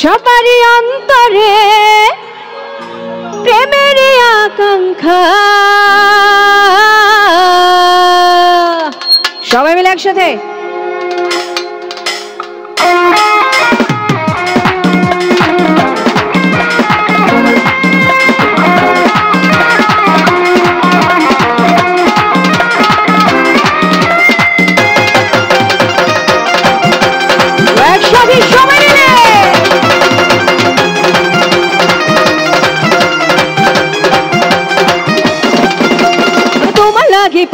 সবারই অন্তরে প্রেমের আকাঙ্ক্ষা। সবাই মিলে একসাথে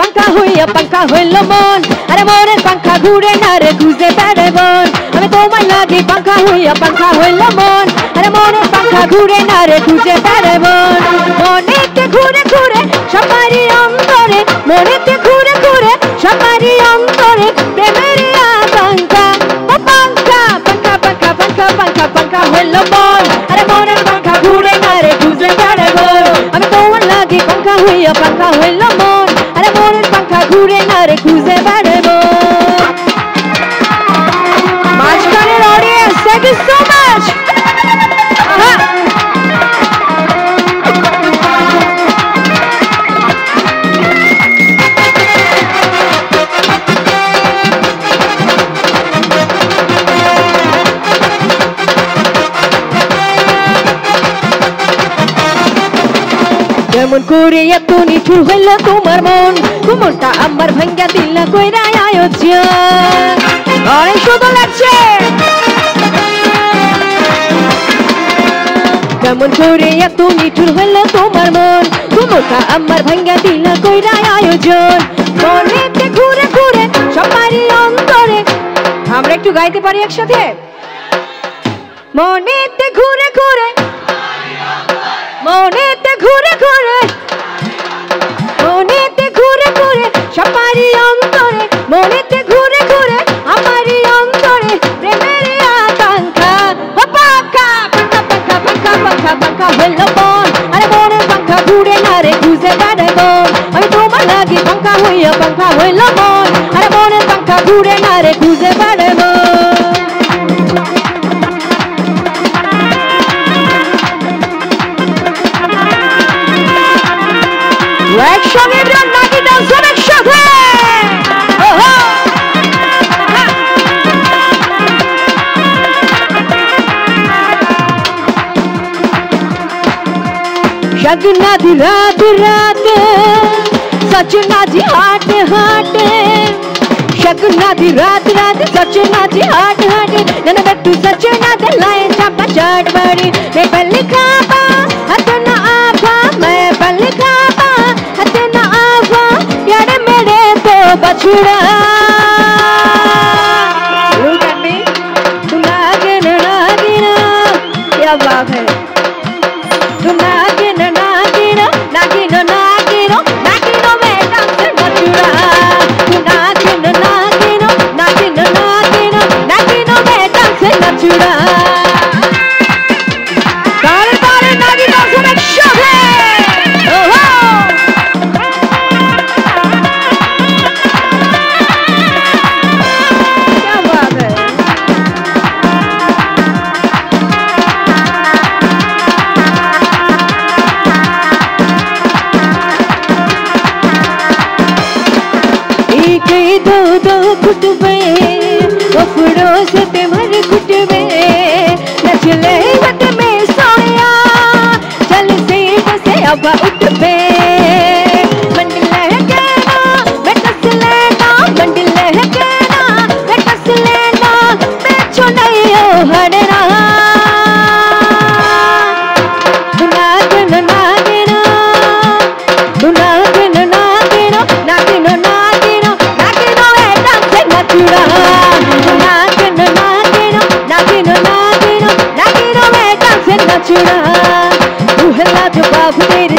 पंखा हुई पंखा हইল মন আরে মনের पंखा ঘুরে না রে খুঁজে বেড়াই বন আমি তোমায় লাগি पंखा हुई पंखा হইল মন আরে মনের पंखा ঘুরে না রে খুঁজে বেড়াই বন মনেতে ঘুরে ঘুরে সবারই অন্তরে মনেতে ঘুরে ঘুরে সবারই অন্তরে প্রেমের আকাঙ্ক্ষা ও पंखा पंखा पंखा पंखा पंखा पंखा হইল মন আরে মনের पंखा ঘুরে না রে খুঁজে বেড়াই বন আমি তোমায় লাগি पंखा हुई पंखा হইল মন আরে মনের पंखा ঘুরে না রে খুঁজে বেড়াবো। মাঝখানের audience thank you so much. কেমন করে এত নিঠুর হইল তোমার মন কুমনটা আমার ভাঙ্গা দিল কইরা আয়োজন অনেক সুন্দর লাগছে। কেমন করে এত নিঠুর হইল তোমার মন কুমনটা আমার ভাঙ্গা দিল কইরা আয়োজন মনেতে ঘুরে ঘুরে সবারই অন্তরে। আমরা একটু গাইতে পারি একসাথে মনেতে ঘুরে ঘুরে মনেতে ঘুরে ঘুরে মনেতে ঘুরে ঘুরে সবারই অন্তরে মনেতে ঘুরে ঘুরে আমারই অন্তরে প্রেমের আকাঙ্ক্ষা ও পাঙ্খা পাঙ্খা পাঙ্খা পাঙ্খা পাঙ্খা পাঙ্খা হইল মন আরে মনের পাঙ্খা ঘুরে না রে খুঁজে বেড়াইব আমি তোমার লাগি পাঙ্খা হইয়া পাঙ্খা হইল মন আরে মনের পাঙ্খা ঘুরে না রে খুঁজে বেড়াইব। একসঙ্গে নাকি ডান্স একসাথে सजना दी रात रात सजना जी हाट हाट सजना दी रात रात सजना जी हाट हाट नन बट्टू सजना दे लाए चापा चाट बड़ी मैं पल्ली खापा हतना आभा मैं पल्ली खापा हतना आभा यार मेरे तो बछड़ा Look at me तू नागिन नागिन क्या बात है तू नागिन नागिन नागिन नागिन नागिन में डांस नचुड़ा तू नागिन नागिन नागिन नागिन नागिन में डांस नचुड़ा तारे तारे नागिन डांस में शोभे ओहो क्या बात है दो दो कुटबे वफड़ों से मर कुटबे नचले वट में सोया चल से बसे अब उठबे मंडल है कहना मैं कस लेना मंडल है कहना मैं कस लेना मैं नहीं हो हड़ना नागिन नागिन नागिन नागिन नागिन नागिन नचुड़ा नागिन नागिन नागिन नागिन नागिन में डांस नचुड़ा तू हल्ला जो बाबू तेरे